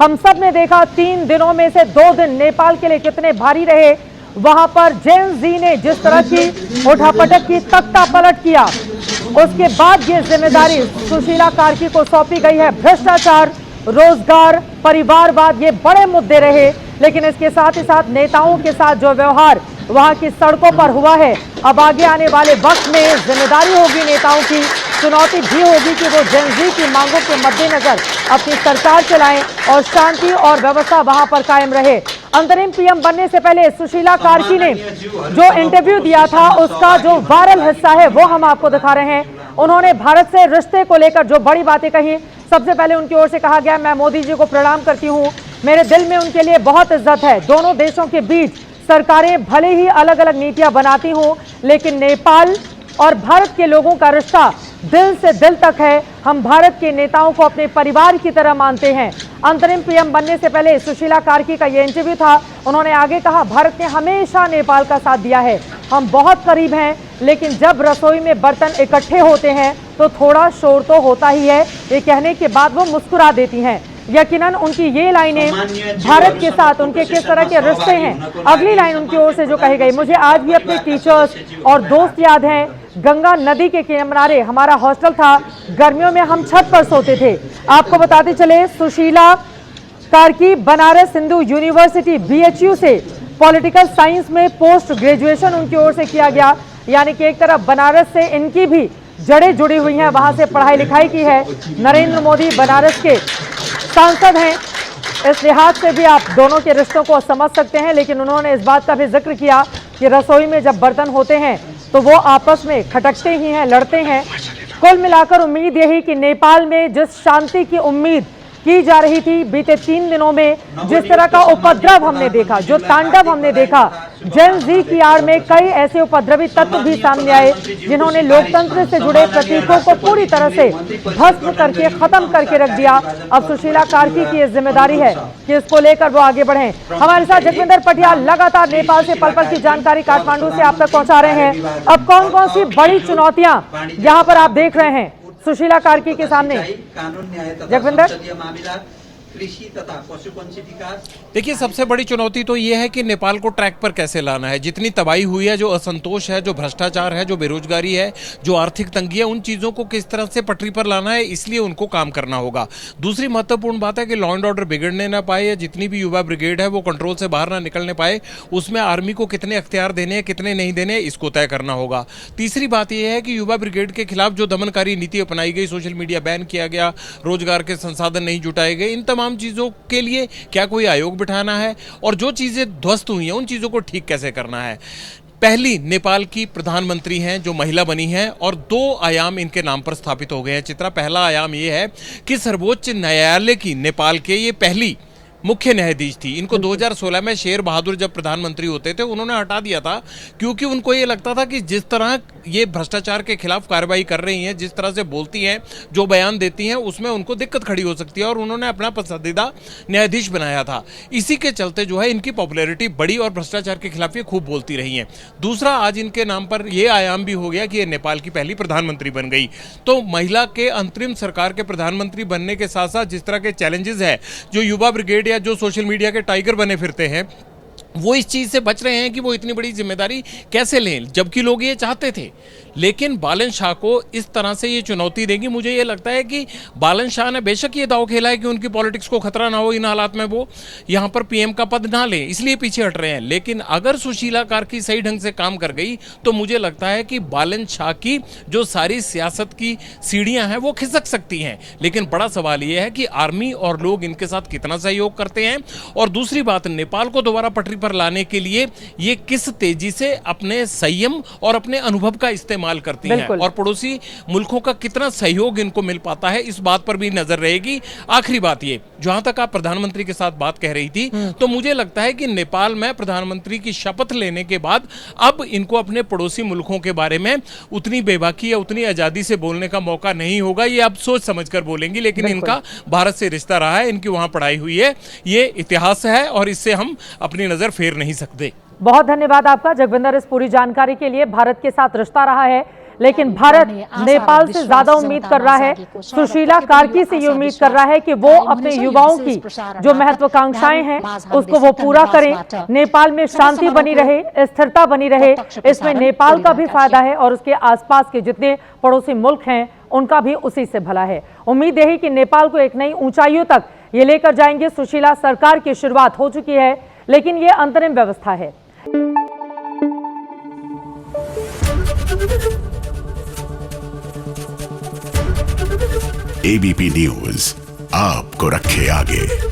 हम सब ने देखा 3 दिनों में से 2 दिन नेपाल के लिए कितने भारी रहे। वहां पर जेन जी ने जिस तरह की उठापटक की, तख्ता पलट किया, उसके बाद ये जिम्मेदारी सुशीला कार्की को सौंपी गई है। भ्रष्टाचार, रोजगार, परिवारवाद, ये बड़े मुद्दे रहे, लेकिन इसके साथ ही साथ नेताओं के साथ जो व्यवहार वहां की सड़कों पर हुआ है, अब आगे आने वाले वक्त में जिम्मेदारी होगी नेताओं की, चुनौती भी होगी कि वो जेन जी की मांगों के मद्देनजर अपनी सरकार चलाएं और शांति और व्यवस्था वहां पर कायम रहे। अंतरिम पीएम बनने से पहले सुशीला कार्की ने जो इंटरव्यू दिया था, उसका जो वायरल हिस्सा है वो हम आपको दिखा रहे हैं। उन्होंने भारत से रिश्ते को लेकर जो बड़ी बातें कही, सबसे पहले उनकी ओर से कहा गया, मैं मोदी जी को प्रणाम करती हूं, मेरे दिल में उनके लिए बहुत इज्जत है। दोनों देशों के बीच सरकारें भले ही अलग अलग नीतियां बनाती हों, लेकिन नेपाल और भारत के लोगों का रिश्ता दिल से दिल तक है। हम भारत के नेताओं को अपने परिवार की तरह मानते हैं। अंतरिम पीएम बनने से पहले सुशीला कार्की का यह इंटरव्यू था। उन्होंने आगे कहा, भारत ने हमेशा नेपाल का साथ दिया है, हम बहुत करीब हैं, लेकिन जब रसोई में बर्तन इकट्ठे होते हैं तो थोड़ा शोर तो होता ही है। ये कहने के बाद वो मुस्कुरा देती हैं। यकीनन उनकी ये लाइनें भारत के साथ उनके किस तरह के रिश्ते हैं। अगली लाइन उनकी ओर से जो कही गई, मुझे आज भी अपने टीचर्स और दोस्त याद हैं। गंगा नदी के किनारे हमारा हॉस्टल था, गर्मियों में हम छत पर सोते थे। आपको बताते चले, सुशीला कार्की बनारस हिंदू यूनिवर्सिटी BHU से पॉलिटिकल साइंस में पोस्ट ग्रेजुएशन उनकी ओर से किया गया, यानी कि एक तरफ बनारस से इनकी भी जड़ें जुड़ी हुई हैं, वहां से पढ़ाई लिखाई की है। नरेंद्र मोदी बनारस के सांसद हैं, इस लिहाज से भी आप दोनों के रिश्तों को समझ सकते हैं। लेकिन उन्होंने इस बात का भी जिक्र किया कि रसोई में जब बर्तन होते हैं तो वो आपस में खटकते ही हैं, लड़ते हैं। कुल मिलाकर उम्मीद यही कि नेपाल में जिस शांति की उम्मीद की जा रही थी, बीते 3 दिनों में जिस तरह का उपद्रव हमने देखा, जो तांडव हमने देखा, जेन जी की आड़ में कई ऐसे उपद्रवी तत्व भी सामने आए जिन्होंने लोकतंत्र से जुड़े प्रतीकों को पूरी तरह से भस्म करके खत्म करके रख दिया। अब सुशीला कार्की की जिम्मेदारी है कि इसको लेकर वो आगे बढ़े। हमारे साथ जगविंदर पटियाल लगातार नेपाल से पल पल की जानकारी काठमांडू से आप तक पहुंचा रहे हैं। अब कौन कौन सी बड़ी चुनौतियां यहाँ पर आप देख रहे हैं सुशीला कार्की के सामने? जगविंदर, कृषि तथा पशुपंछी विकास। देखिए, सबसे बड़ी चुनौती तो ये है कि नेपाल को ट्रैक पर कैसे लाना है। जितनी तबाही हुई है, जो असंतोष है, जो भ्रष्टाचार है, जो बेरोजगारी है, जो आर्थिक तंगी है, उन चीज़ों को किस तरह से पटरी पर लाना है, इसलिए उनको काम करना होगा। दूसरी महत्वपूर्ण बात है कि लॉ एंड ऑर्डर बिगड़ने ना पाए, या जितनी भी युवा ब्रिगेड है वो कंट्रोल से बाहर ना निकलने पाए, उसमें आर्मी को कितने अख्तियार देने हैं, कितने नहीं देने हैं, इसको तय करना होगा। तीसरी बात यह है कि युवा ब्रिगेड के खिलाफ जो दमनकारी नीति अपनाई गई, सोशल मीडिया बैन किया गया, रोजगार के संसाधन नहीं जुटाए गए, इन तमाम चीज़ों के लिए क्या कोई आयोग बिठाना है, और जो चीज़ें ध्वस्त हुई हैं उन चीज़ों को ठीक कैसे करना है। पहली नेपाल की प्रधानमंत्री हैं जो महिला बनी हैं, और 2 आयाम इनके नाम पर स्थापित हो गए हैं। चित्रा, पहला आयाम ये है कि सर्वोच्च न्यायालय की नेपाल के ये पहली मुख्य न्यायाधीश थी। इनको 2016 में शेर बहादुर जब प्रधानमंत्री होते थे उन्होंने हटा दिया था, क्योंकि उनको ये लगता था कि जिस तरह ये भ्रष्टाचार के खिलाफ कार्रवाई कर रही हैं, जिस तरह से बोलती हैं, जो बयान देती हैं, उसमें उनको दिक्कत खड़ी हो सकती है, और उन्होंने अपना पसंदीदा न्यायाधीश बनाया था। इसी के चलते जो है इनकी पॉपुलैरिटी बढ़ी और भ्रष्टाचार के खिलाफ ये खूब बोलती रही हैं। दूसरा, आज इनके नाम पर यह आयाम भी हो गया कि ये नेपाल की पहली प्रधानमंत्री बन गई। तो महिला के अंतरिम सरकार के प्रधानमंत्री बनने के साथ साथ जिस तरह के चैलेंजेस है, जो युवा ब्रिगेड या जो सोशल मीडिया के टाइगर बने फिरते हैं, वो इस चीज़ से बच रहे हैं कि वो इतनी बड़ी जिम्मेदारी कैसे लें, जबकि लोग ये चाहते थे। लेकिन बालन शाह को इस तरह से ये चुनौती देगी। मुझे ये लगता है कि बालन शाह ने बेशक ये दांव खेला है कि उनकी पॉलिटिक्स को खतरा ना हो, इन हालात में वो यहाँ पर पीएम का पद ना लें, इसलिए पीछे हट रहे हैं। लेकिन अगर सुशीला कार्की सही ढंग से काम कर गई तो मुझे लगता है कि बालन शाह की जो सारी सियासत की सीढ़ियाँ हैं वो खिसक सकती हैं। लेकिन बड़ा सवाल ये है कि आर्मी और लोग इनके साथ कितना सहयोग करते हैं, और दूसरी बात, नेपाल को दोबारा पटरी पर लाने के लिए ये किस तेजी से अपने संयम और अपने अनुभव का इस्तेमाल करती हैं, और पड़ोसी मुल्कों का कितना सहयोग इनको मिल पाता है, इस बात पर भी नजर रहेगी। आखिरी बात ये, जहां तक आप प्रधानमंत्री के साथ बात कह रही थी, तो मुझे लगता है कि नेपाल में प्रधानमंत्री की शपथ लेने के बाद अब इनको अपने पड़ोसी मुल्कों के बारे में उतनी बेबाकी या उतनी आजादी से बोलने का मौका नहीं होगा। ये अब सोच समझकर बोलेंगी। लेकिन इनका भारत से रिश्ता रहा है, इनकी वहां पढ़ाई हुई है, ये इतिहास है, और इससे हम अपनी नजर फेर नहीं सकते। बहुत धन्यवाद आपका जगविंदर, इस पूरी जानकारी के लिए। भारत के साथ रिश्ता रहा है, लेकिन भारत नेपाल से ज्यादा उम्मीद कर रहा है। सुशीला कार्की से ये उम्मीद कर रहा है कि वो अपने युवाओं की जो महत्वाकांक्षाएं हैं उसको वो पूरा करें, नेपाल में शांति बनी रहे, स्थिरता बनी रहे। इसमें नेपाल का भी फायदा है और उसके आसपास के जितने पड़ोसी मुल्क हैं उनका भी उसी से भला है। उम्मीद है कि नेपाल को एक नई ऊंचाइयों तक ये लेकर जाएंगे। सुशीला सरकार की शुरुआत हो चुकी है, लेकिन ये अंतरिम व्यवस्था है। एबीपी न्यूज आपको रखे आगे।